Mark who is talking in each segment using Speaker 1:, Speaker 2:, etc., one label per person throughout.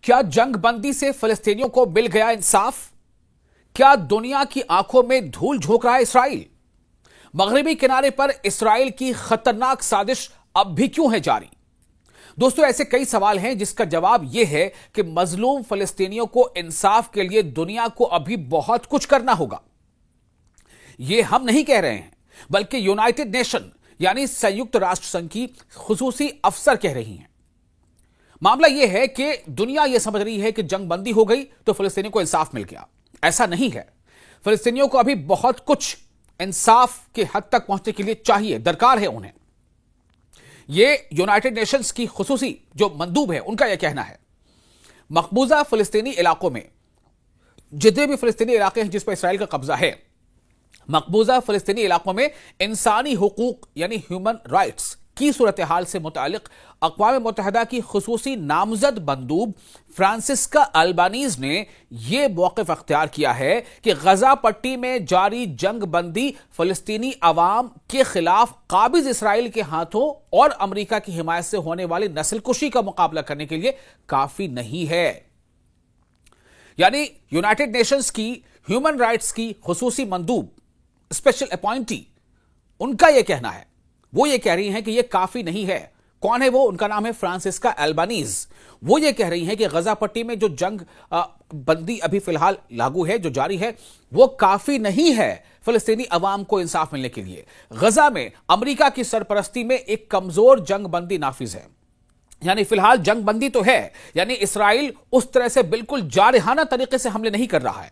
Speaker 1: क्या जंग बंदी से फिलिस्तीनियों को मिल गया इंसाफ? क्या दुनिया की आंखों में धूल झोंक रहा है इसराइल? मगरिबी किनारे पर इसराइल की खतरनाक साजिश अब भी क्यों है जारी? दोस्तों, ऐसे कई सवाल हैं जिसका जवाब यह है कि मजलूम फिलिस्तीनियों को इंसाफ के लिए दुनिया को अभी बहुत कुछ करना होगा। यह हम नहीं कह रहे हैं, बल्कि यूनाइटेड नेशन यानी संयुक्त राष्ट्र संघ की खुसूसी अफसर कह रही हैं। मामला यह है कि दुनिया यह समझ रही है कि जंग बंदी हो गई तो फिलिस्तीनियों को इंसाफ मिल गया। ऐसा नहीं है। फिलिस्तीनियों को अभी बहुत कुछ इंसाफ के हद तक पहुंचने के लिए चाहिए, दरकार है उन्हें। यह यूनाइटेड नेशंस की खुसूसी जो मंदूब है उनका यह कहना है। मकबूजा फिलिस्तीनी इलाकों में जितने भी फिलिस्तीनी इलाके हैं जिस पर इसराइल का कब्जा है, मकबूजा फिलिस्तीनी इलाकों में इंसानी हुकूक यानी ह्यूमन राइट्स की सूरत हाल से मुतालिक अक़वाम मुत्तहिदा की खुसूसी नामजद बंदूब फ्रांसिस्का अल्बानीज ने यह मौक़िफ़ अख्तियार किया है कि गजा पट्टी में जारी जंग बंदी फिलिस्तीनी अवाम के खिलाफ काबिज इसराइल के हाथों और अमेरिका की हिमायत से होने वाली नस्लकुशी का मुकाबला करने के लिए काफी नहीं है। यानी यूनाइटेड नेशंस की ह्यूमन राइट्स की खुसूसी मंदूब स्पेशल अपॉइंटी, उनका यह कहना है, वो ये कह रही हैं कि ये काफी नहीं है। कौन है वो? उनका नाम है फ्रांसिस्का अल्बानीज। वो ये कह रही हैं कि गजा पट्टी में जो जंग बंदी अभी फिलहाल लागू है, जो जारी है, वो काफी नहीं है फिलिस्तीनी अवाम को इंसाफ मिलने के लिए। गजा में अमेरिका की सरपरस्ती में एक कमजोर जंग बंदी नाफिज है। यानी फिलहाल जंग बंदी तो है, यानी इसराइल उस तरह से बिल्कुल जारहाना तरीके से हमले नहीं कर रहा है।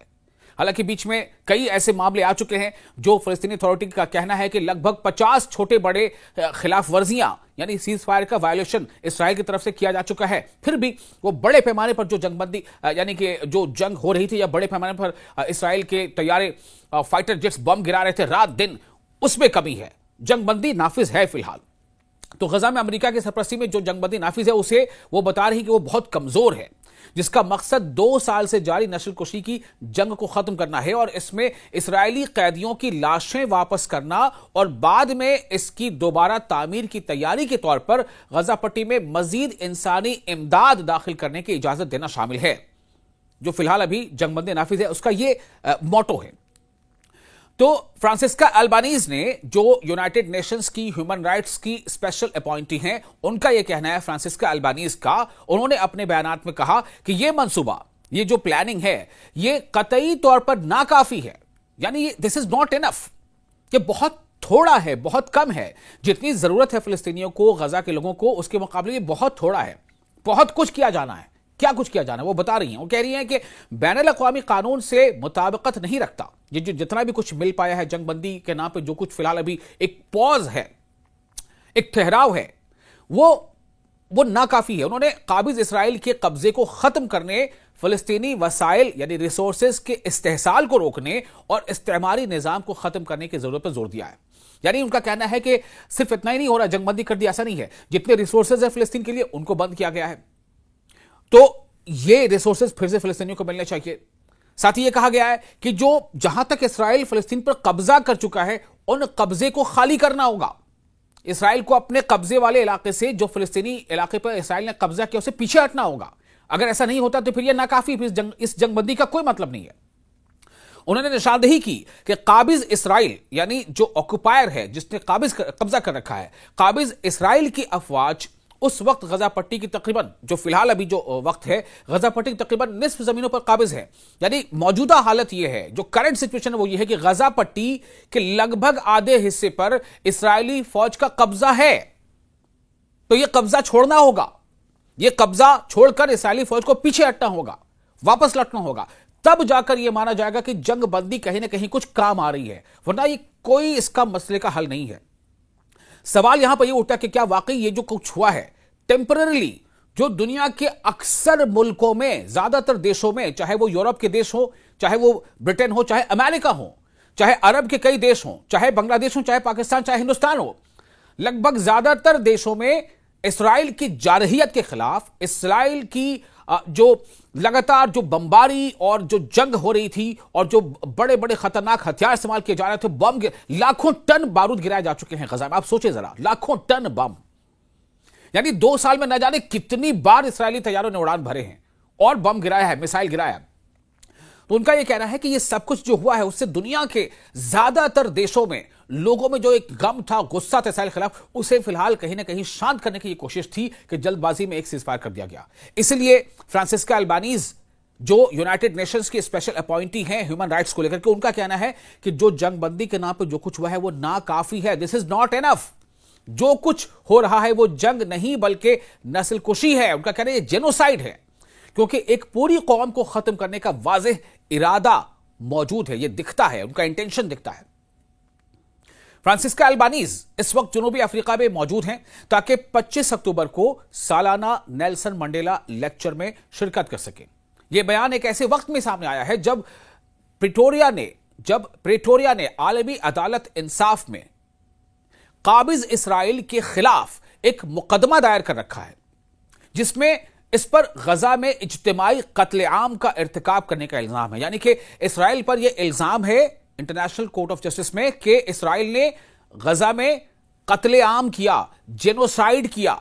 Speaker 1: हालांकि बीच में कई ऐसे मामले आ चुके हैं जो फिलिस्तीनी अथॉरिटी का कहना है कि लगभग 50 छोटे बड़े खिलाफ वर्जियां यानी सीज फायर का वायलेशन इसराइल की तरफ से किया जा चुका है। फिर भी वो बड़े पैमाने पर जो जंगबंदी यानी कि जो जंग हो रही थी या बड़े पैमाने पर इसराइल के तैयारे फाइटर जेट्स बम गिरा रहे थे रात दिन, उसमें कमी है। जंगबंदी नाफिज है फिलहाल। तो गजा में अमेरिका की सरपरस्ती में जो जंगबंदी नाफिज है उसे वो बता रही कि वो बहुत कमजोर है, जिसका मकसद 2 साल से जारी नस्लकुशी की जंग को खत्म करना है और इसमें इस्राएली कैदियों की लाशें वापस करना और बाद में इसकी दोबारा तामीर की तैयारी के तौर पर गजा पट्टी में मजीद इंसानी इमदाद दाखिल करने की इजाजत देना शामिल है। जो फिलहाल अभी जंगबंदी नाफिज है उसका यह मोटो है। तो फ्रांसिस्का अल्बानीज ने, जो यूनाइटेड नेशंस की ह्यूमन राइट्स की स्पेशल अपॉइंटी हैं, उनका यह कहना है, फ्रांसिस्का अल्बानीज का, उन्होंने अपने बयानात में कहा कि यह मंसूबा, ये जो प्लानिंग है, ये कतई तौर पर नाकाफी है। यानी दिस इज नॉट इनफ, ये बहुत थोड़ा है, बहुत कम है। जितनी जरूरत है फिलिस्तीनियों को, गजा के लोगों को, उसके मुकाबले ये बहुत थोड़ा है। बहुत कुछ किया जाना है। क्या कुछ किया जाना है वो बता रही हैं। वो कह रही हैं कि बैनुल अक़वामी कानून से मुताबिकत नहीं रखता ये जो जितना भी कुछ मिल पाया है जंगबंदी के नाम पे, जो कुछ फिलहाल अभी एक पॉज है, एक ठहराव है, वो नाकाफी है। उन्होंने काबिज इसराइल के कब्जे को खत्म करने, फिलिस्तीनी वसाइल यानी रिसोर्सेज के इस्तेहसाल को रोकने और इस्तेमारी निजाम को खत्म करने की जरूरत पर जोर दिया है। यानी उनका कहना है कि सिर्फ इतना ही नहीं हो रहा, जंगबंदी कर दी, ऐसा नहीं है। जितने रिसोर्सेज है फिलिस्तीन के लिए उनको बंद किया गया है, तो ये रिसोर्सेज फिर से फिलिस्तीनियों को मिलने चाहिए। साथ ही यह कहा गया है कि जो जहां तक इसराइल फिलिस्तीन पर कब्जा कर चुका है, उन कब्जे को खाली करना होगा। इसराइल को अपने कब्जे वाले इलाके से, जो फिलिस्तीनी इलाके पर इसराइल ने कब्जा किया, उसे पीछे हटना होगा। अगर ऐसा नहीं होता तो फिर यह नाकाफी, इस जंगबंदी का कोई मतलब नहीं है। उन्होंने निशानदेही की कि काबिज इसराइल यानी जो ऑक्युपायर है, जिसने कब्जा कर रखा है, काबिज इसराइल की अफवाज उस वक्त गजा पट्टी की तकरीबन, जो फिलहाल अभी जो वक्त है, गजा पट्टी की तकरीबन निस्फ जमीनों पर काबिज है। यानी मौजूदा हालत यह है, जो करंट सिचुएशन है वो यह है कि गजा पट्टी के लगभग आधे हिस्से पर इस्राएली फौज का कब्जा है। तो यह कब्जा छोड़ना होगा। यह कब्जा छोड़कर इस्राएली फौज को पीछे हटना होगा, वापस लौटना होगा। तब जाकर यह माना जाएगा कि जंग बंदी कहीं ना कहीं कुछ काम आ रही है, वरना यह कोई इसका मसले का हल नहीं है। सवाल यहां पर यह उठा कि क्या वाकई ये जो कुछ हुआ है टेम्पररी, जो दुनिया के अक्सर मुल्कों में, ज्यादातर देशों में, चाहे वो यूरोप के देश हो, चाहे वो ब्रिटेन हो, चाहे अमेरिका हो, चाहे अरब के कई देश हो, चाहे बांग्लादेश हो, चाहे पाकिस्तान, चाहे हिंदुस्तान हो, लगभग ज्यादातर देशों में इसराइल की जारहियत के खिलाफ, इसराइल की जो लगातार जो बमबारी और जो जंग हो रही थी और जो बड़े बड़े खतरनाक हथियार इस्तेमाल किए जा रहे थे, बम, लाखों टन बारूद गिराए जा चुके हैं गजा में। आप सोचिए जरा, लाखों टन बम, यानी 2 साल में न जाने कितनी बार इस्राएली तैयारों ने उड़ान भरे हैं और बम गिराया है, मिसाइल गिराया है। तो उनका यह कहना है कि यह सब कुछ जो हुआ है उससे दुनिया के ज्यादातर देशों में लोगों में जो एक गम था, गुस्सा था इसराइल के खिलाफ, उसे फिलहाल कहीं ना कहीं शांत करने की कोशिश थी कि जल्दबाजी में एक सीजफायर कर दिया गया। इसलिए फ्रांसिस्का अल्बानीज जो यूनाइटेड नेशंस के स्पेशल अपॉइंटी हैं ह्यूमन राइट्स को लेकर के, उनका कहना है कि जो जंगबंदी के नाम पर जो कुछ हुआ है वो नाकाफी है। This is not enough. जो कुछ हो रहा है वो जंग नहीं बल्कि नस्लकुशी है। उनका कहना है ये जेनोसाइड है, क्योंकि एक पूरी कौम को खत्म करने का वाज़ेह इरादा मौजूद है, ये दिखता है, उनका इंटेंशन दिखता है। फ्रांसिस्का अल्बानीज इस वक्त जनूबी अफ्रीका में मौजूद हैं ताकि 25 अक्टूबर को सालाना नेल्सन मंडेला लेक्चर में शिरकत कर सकें। यह बयान एक ऐसे वक्त में सामने आया है जब प्रेटोरिया ने आलमी अदालत इंसाफ में काबिज इसराइल के खिलाफ एक मुकदमा दायर कर रखा है, जिसमें इस पर गजा में इज्तिमाई कत्लेआम का इर्तिकाब करने का इल्जाम है। यानी कि इसराइल पर यह इल्जाम है इंटरनेशनल कोर्ट ऑफ जस्टिस में कि इसराइल ने गजा में कत्लेआम किया, जेनोसाइड किया।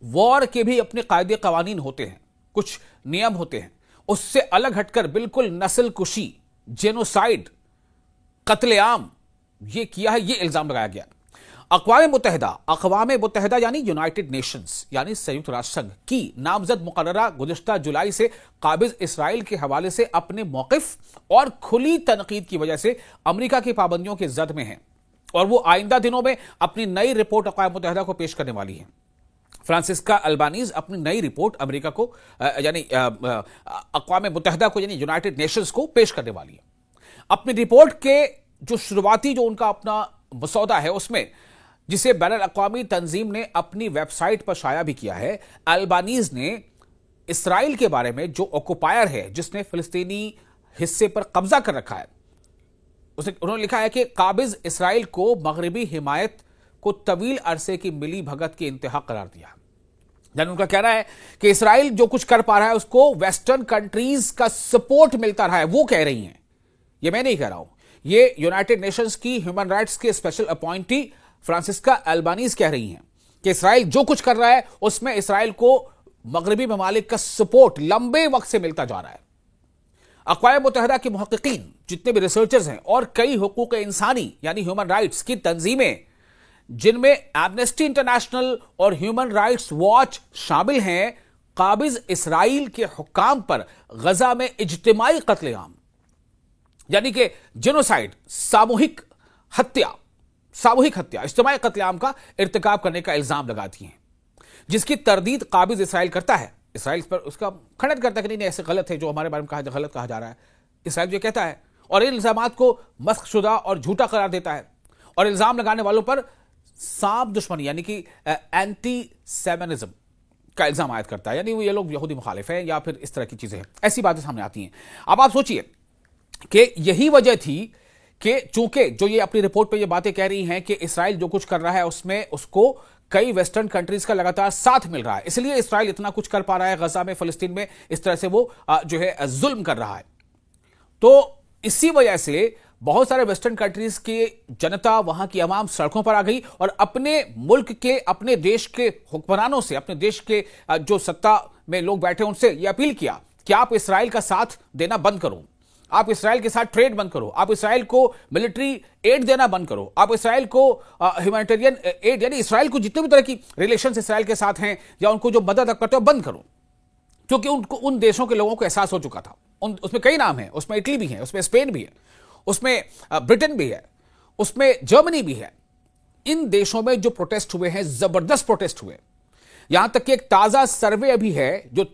Speaker 1: वॉर के भी अपने कायदे कवानीन होते हैं, कुछ नियम होते हैं, उससे अलग हटकर बिल्कुल नस्ल कुशी, जेनोसाइड, कत्लेआम ये किया है, ये इल्जाम लगाया गया। अक़वाम मुत्तहिदा यानी यूनाइटेड नेशंस यानी संयुक्त राष्ट्र संघ की नामजद मुकर्ररा गुज़िश्ता जुलाई से काबिज इसराइल के हवाले से अपने मौक़िफ़ और खुली तनकीद की वजह से अमेरिका की पाबंदियों के जद में है और वो आइंदा दिनों में अपनी नई रिपोर्ट अक़वाम मुत्तहिदा को पेश करने वाली है। फ्रांसिस्का अल्बानीज अपनी नई रिपोर्ट अमेरिका को यानी अक़वाम मुत्तहिदा को यानी यूनाइटेड नेशंस को पेश करने वाली है। अपनी रिपोर्ट के जो शुरुआती जो उनका अपना मसौदा है उसमें, जिसे बैनुल अक़वामी तंजीम ने अपनी वेबसाइट पर शाया भी किया है, अल्बानीज ने इसराइल के बारे में जो ऑक्युपायर है, जिसने फिलिस्तीनी हिस्से पर कब्जा कर रखा है, उन्होंने लिखा है कि काबिज इसराइल को मगरबी हिमायत को तवील अरसे की मिली भगत की इंतहा करार दिया। यानी उनका कहना है कि इसराइल जो कुछ कर पा रहा है उसको वेस्टर्न कंट्रीज का सपोर्ट मिलता रहा है। वो कह रही हैं, ये मैं नहीं कह रहा हूं, ये यूनाइटेड नेशंस की ह्यूमन राइट्स के स्पेशल अपॉइंटी फ्रांसिस्का अल्बानीज कह रही हैं कि इसराइल जो कुछ कर रहा है उसमें इसराइल को मगरबी ममालिक का सपोर्ट लंबे वक्त से मिलता जा रहा है। अक़वाम मुत्तहिदा के मुहक्किकीन, जितने भी रिसर्चर्स हैं और कई हुकूक इंसानी यानी ह्यूमन राइट्स की तंजीमें, जिनमें एमनेस्टी इंटरनेशनल और ह्यूमन राइट्स वॉच शामिल हैं, काबिज इसराइल के हुक्काम पर गजा में इज्तिमाई कत्लेआम यानी कि जेनोसाइड, सामूहिक हत्या, इज्तिमाई कत्लेआम का इर्तिकाब करने का इल्जाम लगाती हैं, जिसकी तरदीद काबिज इसराइल करता है। इसराइल पर उसका खंडन करता है कि नहीं ऐसे गलत है, जो हमारे बारे में गलत कहा जा रहा है, इसराइल जो कहता है, और इन इल्जामात को मस्खशुदा और झूठा करार देता है और इल्जाम लगाने वालों पर साफ दुश्मनी यानी कि एंटी सेमेनिज्म का इल्जाम आयद करता है, यानी वो ये लोग यहूदी मुखालिफ हैं या फिर इस तरह की चीजें हैं, ऐसी बातें सामने आती हैं। अब आप सोचिए कि यही वजह थी कि चूंकि जो ये अपनी रिपोर्ट पे ये बातें कह रही हैं कि इसराइल जो कुछ कर रहा है उसमें उसको कई वेस्टर्न कंट्रीज का लगातार साथ मिल रहा है, इसलिए इसराइल इतना कुछ कर पा रहा है गजा में, फिलिस्तीन में, इस तरह से वो जो है जुल्म कर रहा है। तो इसी वजह से बहुत सारे वेस्टर्न कंट्रीज की जनता, वहां की आवाम सड़कों पर आ गई और अपने मुल्क के, अपने देश के हुक्मरानों से, अपने देश के जो सत्ता में लोग बैठे उनसे यह अपील किया कि आप इसराइल का साथ देना बंद करो, आप इसराइल के साथ ट्रेड बंद करो, आप इसराइल को मिलिट्री एड देना बंद करो, आप इसराइल को ह्यूमैनिटेरियन एड यानी इसराइल को जितने भी तरह की रिलेशंस इसराइल के साथ हैं या उनको जो मदद करते हो बंद करो, क्योंकि उनको उन देशों के लोगों को एहसास हो चुका था। उसमें कई नाम हैं, उसमें इटली भी है, उसमें स्पेन भी है, उसमें ब्रिटेन भी है, उसमें जर्मनी भी है। इन देशों में जो प्रोटेस्ट हुए हैं, जबरदस्त प्रोटेस्ट हुए, यहां तक कि एक ताजा सर्वे अभी है जो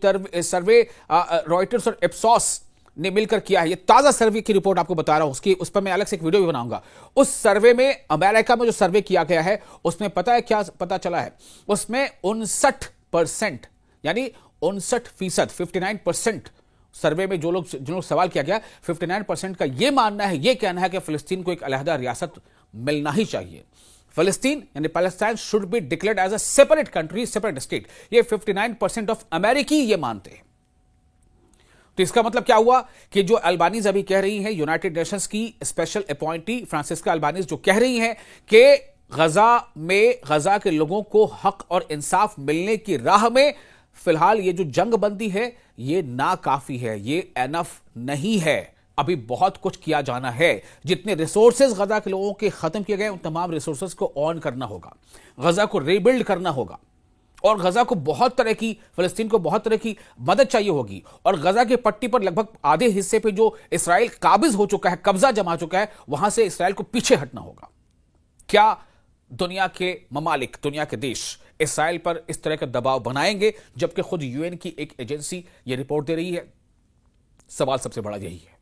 Speaker 1: सर्वे रॉयटर्स और इप्सॉस ने मिलकर किया है। ये ताजा सर्वे की रिपोर्ट आपको बता रहा हूं, उसकी उस पर मैं अलग से एक वीडियो भी बनाऊंगा। उस सर्वे में, अमेरिका में जो सर्वे किया गया है उसमें पता है क्या पता चला है, उसमें 59% यानी 59%, 59% सर्वे में जिन लोग सवाल किया गया, 59% का यह मानना है, यह कहना है कि फिलिस्तीन को एक अलहदा रियासत मिलना ही चाहिए। फिलिस्तीन यानी Palestine should be declared as a separate country, separate state. ये 59% ऑफ अमेरिकी ये मानते हैं। तो इसका मतलब क्या हुआ कि जो अल्बानीज अभी कह रही हैं, यूनाइटेड नेशंस की स्पेशल अपॉइंटी फ्रांसिस्का अल्बानीज जो कह रही हैं कि गजा के लोगों को हक और इंसाफ मिलने की राह में फिलहाल ये जो जंग बंदी है ये नाकाफी है, ये एनफ नहीं है। अभी बहुत कुछ किया जाना है। जितने रिसोर्सेज गजा के लोगों के खत्म किए गए उन तमाम रिसोर्सेज को ऑन करना होगा, गजा को रीबिल्ड करना होगा। और गजा को बहुत तरह की, फिलिस्तीन को बहुत तरह की मदद चाहिए होगी। और गजा के पट्टी पर लगभग आधे हिस्से पे जो इसराइल काबिज हो चुका है, कब्जा जमा चुका है, वहां से इसराइल को पीछे हटना होगा। क्या दुनिया के ममालिक, दुनिया के देश इसराइल पर इस तरह का दबाव बनाएंगे जबकि खुद यूएन की एक एजेंसी यह रिपोर्ट दे रही है? सवाल सबसे बड़ा यही है।